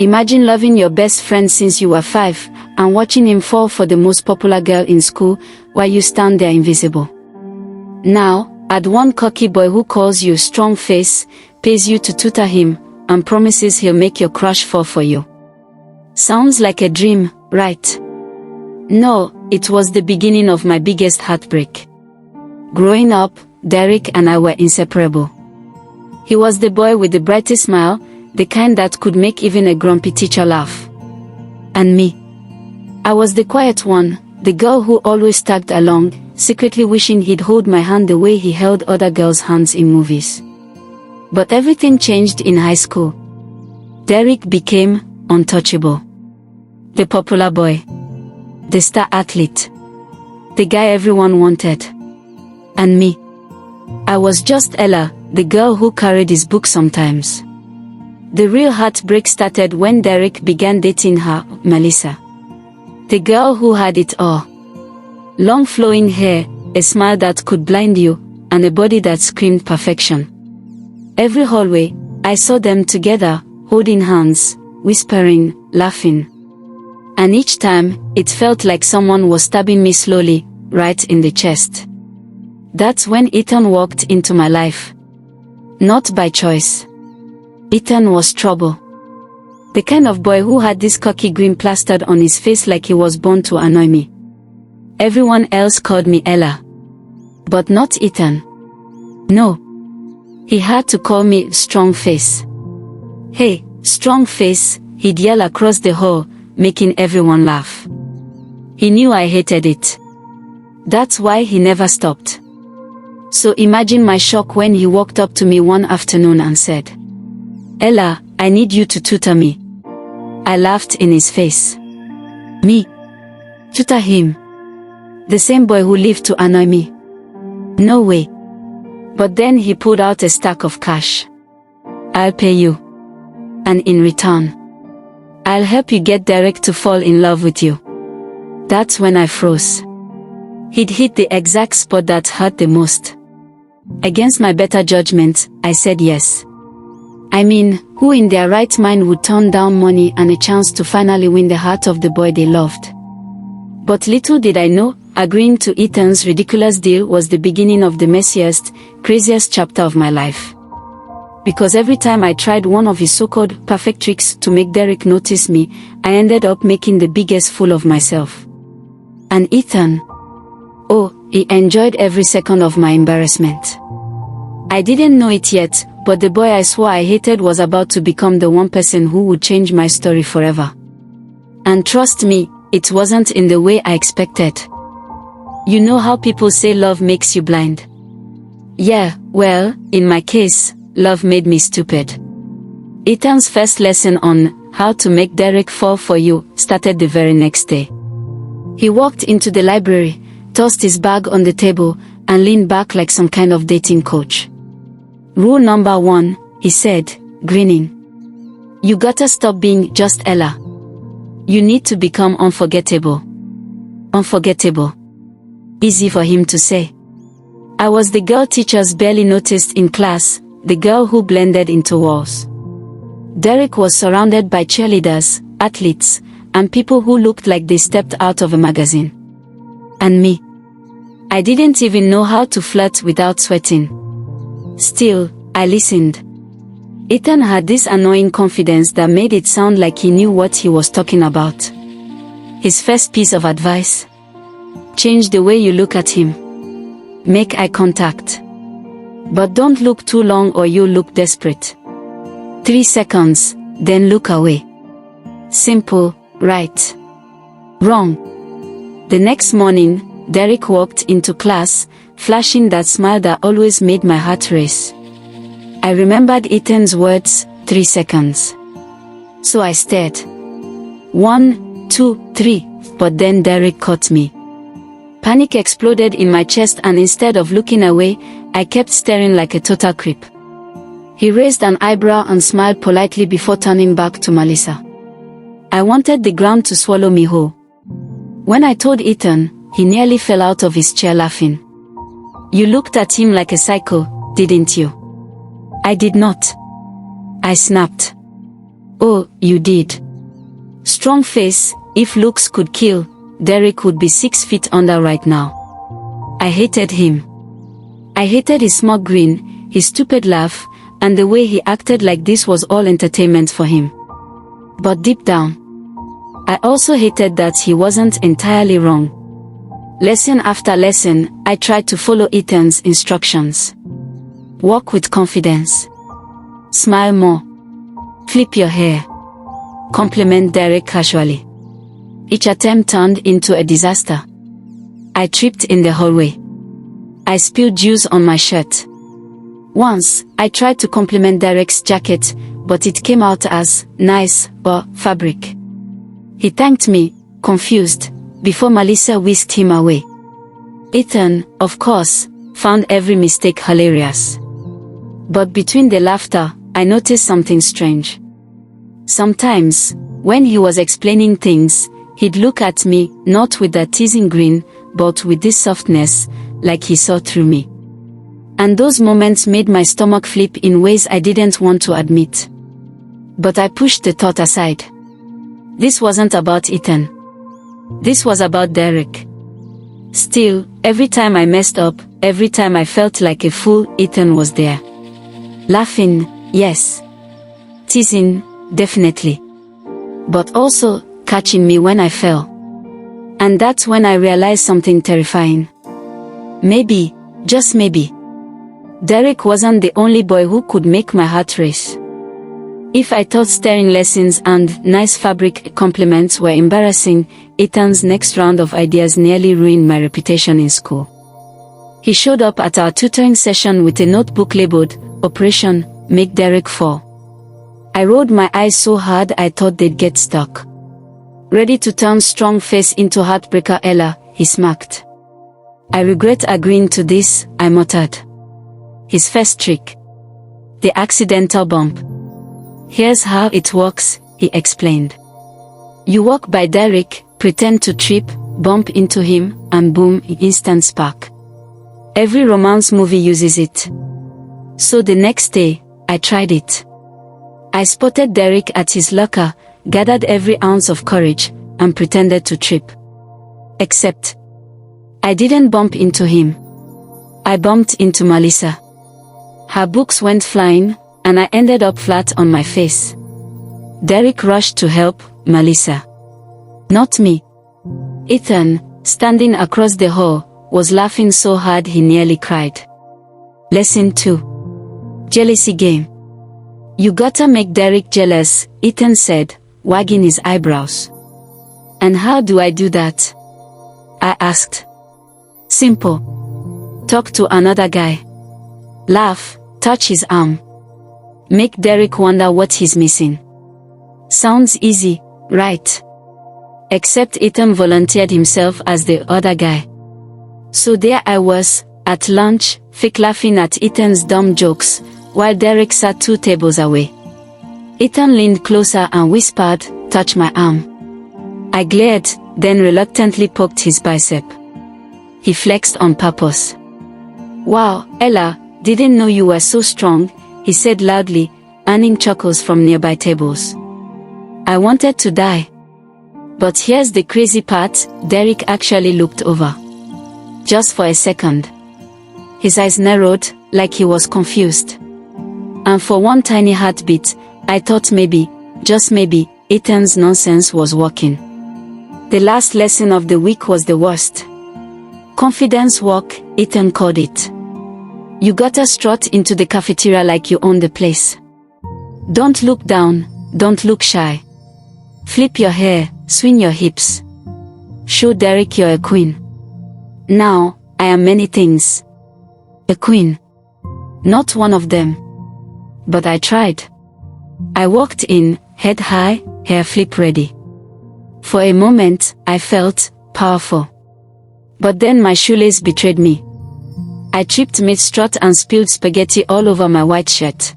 Imagine loving your best friend since you were 5, and watching him fall for the most popular girl in school, while you stand there invisible. Now, add one cocky boy who calls you strong face, pays you to tutor him, and promises he'll make your crush fall for you. Sounds like a dream, right? No, it was the beginning of my biggest heartbreak. Growing up, Derrick and I were inseparable. He was the boy with the brightest smile, the kind that could make even a grumpy teacher laugh. And me, I was the quiet one, the girl who always tagged along, secretly wishing he'd hold my hand the way he held other girls' hands in movies. But everything changed in high school. Derrick became untouchable. The popular boy. The star athlete. The guy everyone wanted. And me, I was just Ella, the girl who carried his book sometimes. The real heartbreak started when Derrick began dating her, Melissa. The girl who had it all. Long flowing hair, a smile that could blind you, and a body that screamed perfection. Every hallway, I saw them together, holding hands, whispering, laughing. And each time, it felt like someone was stabbing me slowly, right in the chest. That's when Ethan walked into my life. Not by choice. Ethan was trouble. The kind of boy who had this cocky grin plastered on his face like he was born to annoy me. Everyone else called me Ella. But not Ethan. No. He had to call me Strong Face. Hey, Strong Face, he'd yell across the hall, making everyone laugh. He knew I hated it. That's why he never stopped. So imagine my shock when he walked up to me one afternoon and said, "Ella, I need you to tutor me." I laughed in his face. Me? Tutor him? The same boy who lived to annoy me? No way. But then he pulled out a stack of cash. "I'll pay you. And in return, I'll help you get Derrick to fall in love with you." That's when I froze. He'd hit the exact spot that hurt the most. Against my better judgment, I said yes. I mean, who in their right mind would turn down money and a chance to finally win the heart of the boy they loved? But little did I know, agreeing to Ethan's ridiculous deal was the beginning of the messiest, craziest chapter of my life. Because every time I tried one of his so-called perfect tricks to make Derrick notice me, I ended up making the biggest fool of myself. And Ethan? Oh, he enjoyed every second of my embarrassment. I didn't know it yet, but the boy I swore I hated was about to become the one person who would change my story forever. And trust me, it wasn't in the way I expected. You know how people say love makes you blind? Yeah, well, in my case, love made me stupid. Ethan's first lesson on how to make Derrick fall for you started the very next day. He walked into the library, tossed his bag on the table, and leaned back like some kind of dating coach. "Rule number 1, he said, grinning. "You gotta stop being just Ella. You need to become unforgettable." Unforgettable. Easy for him to say. I was the girl teachers barely noticed in class, the girl who blended into walls. Derrick was surrounded by cheerleaders, athletes, and people who looked like they stepped out of a magazine. And me? I didn't even know how to flirt without sweating. Still, I listened. Ethan had this annoying confidence that made it sound like he knew what he was talking about. His first piece of advice: change the way you look at him. Make eye contact. But don't look too long or you'll look desperate. 3 seconds, then look away. Simple, right? Wrong. The next morning, Derrick walked into class, flashing that smile that always made my heart race. I remembered Ethan's words, 3 seconds. So I stared. 1, 2, 3, but then Derrick caught me. Panic exploded in my chest, and instead of looking away, I kept staring like a total creep. He raised an eyebrow and smiled politely before turning back to Melissa. I wanted the ground to swallow me whole. When I told Ethan, he nearly fell out of his chair laughing. "You looked at him like a psycho, didn't you?" "I did not." I snapped. Oh, you did. Strong face. If looks could kill, Derrick would be 6 feet under right now. I hated him. I hated his smug grin, his stupid laugh, and the way he acted like this was all entertainment for him. But deep down, I also hated that he wasn't entirely wrong. Lesson after lesson, I tried to follow Ethan's instructions. Walk with confidence. Smile more. Flip your hair. Compliment Derrick casually. Each attempt turned into a disaster. I tripped in the hallway. I spilled juice on my shirt. Once, I tried to compliment Derrick's jacket, but it came out as nice or fabric. He thanked me, confused, before Melissa whisked him away. Ethan, of course, found every mistake hilarious. But between the laughter, I noticed something strange. Sometimes, when he was explaining things, he'd look at me, not with that teasing grin, but with this softness, like he saw through me. And those moments made my stomach flip in ways I didn't want to admit. But I pushed the thought aside. This wasn't about Ethan. This was about Derrick. Still, every time I messed up, every time I felt like a fool, Ethan was there. Laughing, yes. Teasing, definitely. But also, catching me when I fell. And that's when I realized something terrifying. Maybe, just maybe, Derrick wasn't the only boy who could make my heart race. If I thought staring lessons and nice fabric compliments were embarrassing, Ethan's next round of ideas nearly ruined my reputation in school. He showed up at our tutoring session with a notebook labeled, Operation Make Derrick Fall. I rolled my eyes so hard I thought they'd get stuck. Ready to turn strong face into heartbreaker Ella, he smirked. I regret agreeing to this, I muttered. His first trick. The accidental bump. Here's how it works, he explained. You walk by Derrick, pretend to trip, bump into him, and boom, instant spark. Every romance movie uses it. So the next day, I tried it. I spotted Derrick at his locker, gathered every ounce of courage, and pretended to trip. Except, I didn't bump into him. I bumped into Melissa. Her books went flying, and I ended up flat on my face. Derrick rushed to help Melissa. Not me. Ethan, standing across the hall, was laughing so hard he nearly cried. Lesson 2. Jealousy game. You gotta make Derrick jealous, Ethan said, wagging his eyebrows. And how do I do that? I asked. Simple. Talk to another guy. Laugh, touch his arm. Make Derrick wonder what he's missing. Sounds easy, right? Except Ethan volunteered himself as the other guy. So there I was, at lunch, fake laughing at Ethan's dumb jokes, while Derrick sat 2 tables away. Ethan leaned closer and whispered, touch my arm. I glared, then reluctantly poked his bicep. He flexed on purpose. Wow, Ella, didn't know you were so strong, he said loudly, earning chuckles from nearby tables. I wanted to die. But here's the crazy part, Derrick actually looked over. Just for a second. His eyes narrowed, like he was confused. And for one tiny heartbeat, I thought maybe, just maybe, Ethan's nonsense was working. The last lesson of the week was the worst. Confidence walk, Ethan called it. You gotta strut into the cafeteria like you own the place. Don't look down, don't look shy. Flip your hair, swing your hips. Show Derrick you're a queen. Now, I am many things. A queen. Not one of them. But I tried. I walked in, head high, hair flip ready. For a moment, I felt powerful. But then my shoelace betrayed me. I tripped mid-strut and spilled spaghetti all over my white shirt.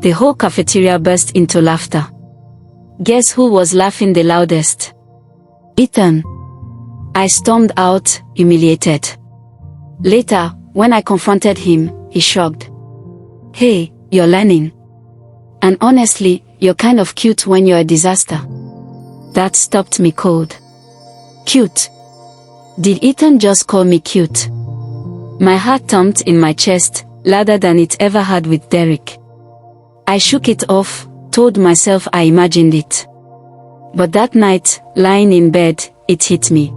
The whole cafeteria burst into laughter. Guess who was laughing the loudest? Ethan. I stormed out, humiliated. Later, when I confronted him, he shrugged. Hey, you're learning. And honestly, you're kind of cute when you're a disaster." That stopped me cold. Cute? Did Ethan just call me cute? My heart thumped in my chest, louder than it ever had with Derrick. I shook it off, told myself I imagined it. But that night, lying in bed, it hit me.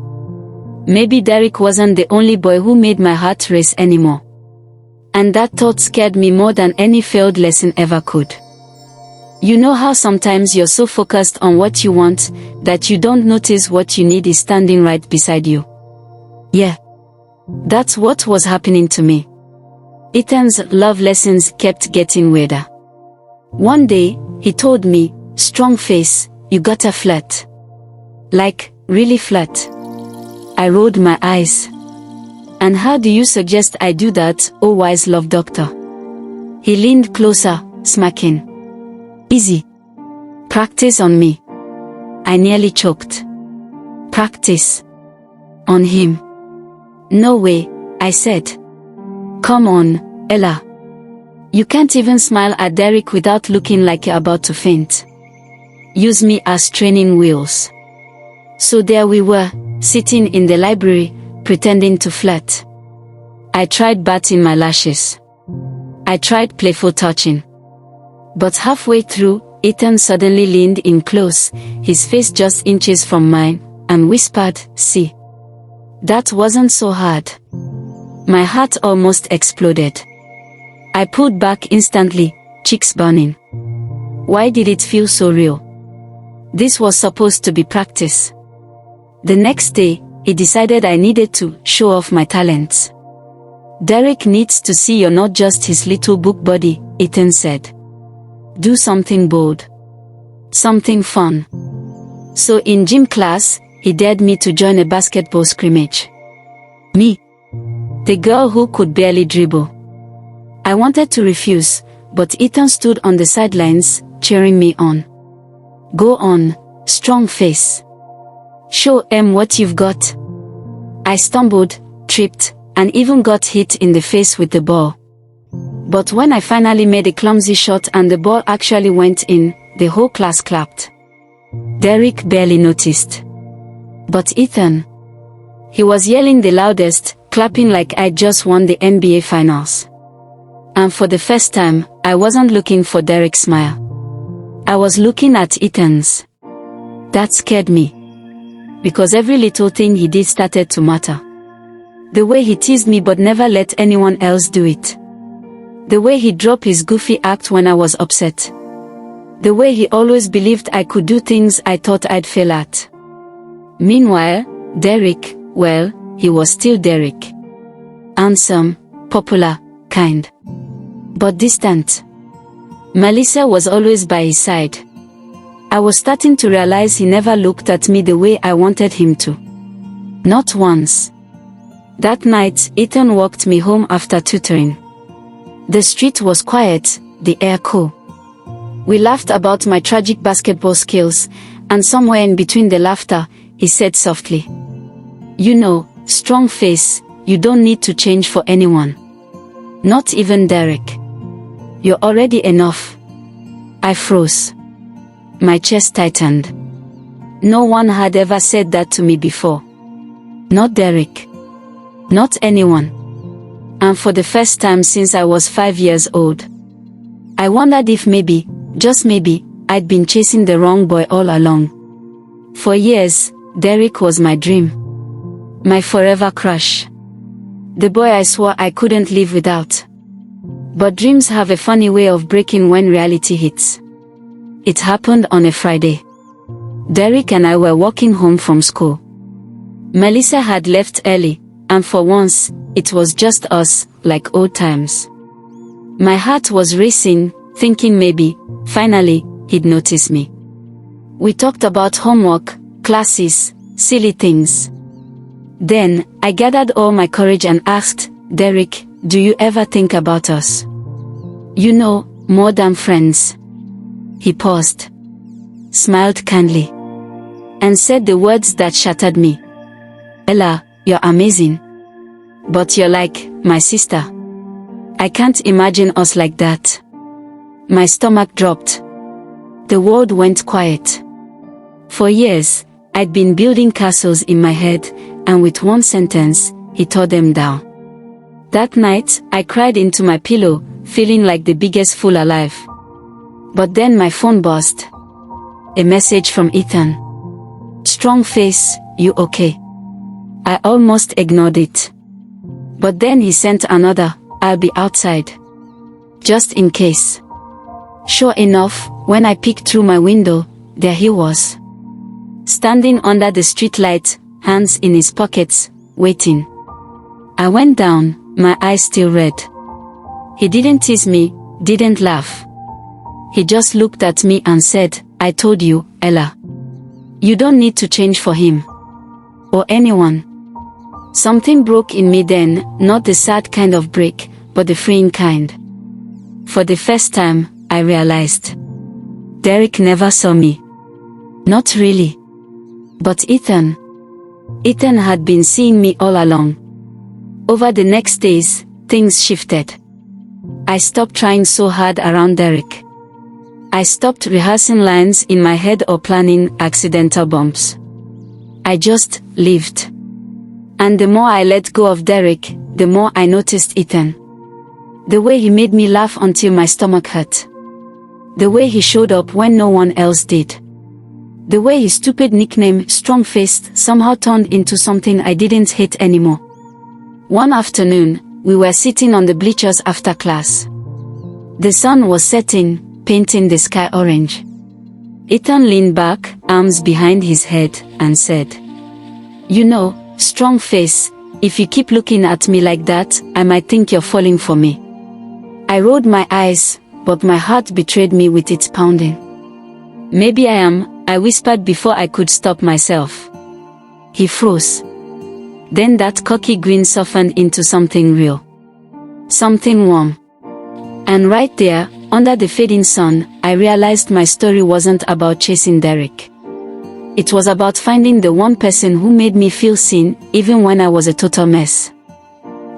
Maybe Derrick wasn't the only boy who made my heart race anymore. And that thought scared me more than any failed lesson ever could. You know how sometimes you're so focused on what you want, that you don't notice what you need is standing right beside you? Yeah. That's what was happening to me. Ethan's love lessons kept getting weirder. One day, he told me, "Strong face, you gotta flirt." Like, really flirt? I rolled my eyes. "And how do you suggest I do that, oh wise love doctor?" He leaned closer, smacking. "Easy. Practice on me." I nearly choked. Practice? On him? "No way," I said. "Come on, Ella. You can't even smile at Derrick without looking like you're about to faint. Use me as training wheels." So there we were, sitting in the library, pretending to flirt. I tried batting my lashes. I tried playful touching. But halfway through, Ethan suddenly leaned in close, his face just inches from mine, and whispered, "See. That wasn't so hard." My heart almost exploded. I pulled back instantly, cheeks burning. Why did it feel so real? This was supposed to be practice. The next day, he decided I needed to show off my talents. "Derrick needs to see you're not just his little book buddy," Ethan said. "Do something bold. Something fun." So in gym class, he dared me to join a basketball scrimmage. Me, the girl who could barely dribble. I wanted to refuse, but Ethan stood on the sidelines, cheering me on. "Go on, strong face. Show em what you've got." I stumbled, tripped, and even got hit in the face with the ball. But when I finally made a clumsy shot and the ball actually went in, the whole class clapped. Derrick barely noticed. But Ethan, he was yelling the loudest, clapping like I'd just won the NBA Finals. And for the first time, I wasn't looking for Derrick's smile. I was looking at Ethan's. That scared me. Because every little thing he did started to matter. The way he teased me but never let anyone else do it. The way he dropped his goofy act when I was upset. The way he always believed I could do things I thought I'd fail at. Meanwhile, Derrick, well, he was still Derrick. Handsome, popular, kind. But distant. Melissa was always by his side. I was starting to realize he never looked at me the way I wanted him to. Not once. That night, Ethan walked me home after tutoring. The street was quiet, the air cool. We laughed about my tragic basketball skills, and somewhere in between the laughter, he said softly, "You know, strong face, you don't need to change for anyone. Not even Derrick. You're already enough." I froze. My chest tightened. No one had ever said that to me before. Not Derrick. Not anyone. And for the first time since I was 5 years old. I wondered if maybe, just maybe, I'd been chasing the wrong boy all along. For years, Derrick was my dream. My forever crush. The boy I swore I couldn't live without. But dreams have a funny way of breaking when reality hits. It happened on a Friday. Derrick and I were walking home from school. Melissa had left early, and for once, it was just us, like old times. My heart was racing, thinking maybe, finally, he'd notice me. We talked about homework, classes, silly things. Then, I gathered all my courage and asked, "Derrick, do you ever think about us? You know, more than friends." He paused, smiled kindly, and said the words that shattered me. "Ella, you're amazing. But you're like my sister. I can't imagine us like that." My stomach dropped. The world went quiet. For years, I'd been building castles in my head, and with one sentence, he tore them down. That night, I cried into my pillow, feeling like the biggest fool alive. But then my phone buzzed. A message from Ethan. "Strong face, you okay?" I almost ignored it. But then he sent another, "I'll be outside. Just in case." Sure enough, when I peeked through my window, there he was. Standing under the streetlight, hands in his pockets, waiting. I went down, my eyes still red. He didn't tease me, didn't laugh. He just looked at me and said, "I told you, Ella. You don't need to change for him. Or anyone." Something broke in me then, not the sad kind of break, but the freeing kind. For the first time, I realized. Derrick never saw me. Not really. But Ethan had been seeing me all along. Over the next days, things shifted. I stopped trying so hard around Derrick. I stopped rehearsing lines in my head or planning accidental bumps. I just lived. And the more I let go of Derrick, the more I noticed Ethan. The way he made me laugh until my stomach hurt. The way he showed up when no one else did. The way his stupid nickname, Strong-Faced, somehow turned into something I didn't hate anymore. One afternoon, we were sitting on the bleachers after class. The sun was setting, painting the sky orange. Ethan leaned back, arms behind his head, and said, "You know, Strong-Face, if you keep looking at me like that, I might think you're falling for me." I rolled my eyes, but my heart betrayed me with its pounding. "Maybe I am," I whispered before I could stop myself. He froze. Then that cocky grin softened into something real. Something warm. And right there, under the fading sun, I realized my story wasn't about chasing Derrick. It was about finding the one person who made me feel seen, even when I was a total mess.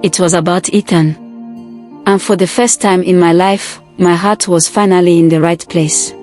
It was about Ethan. And for the first time in my life, my heart was finally in the right place.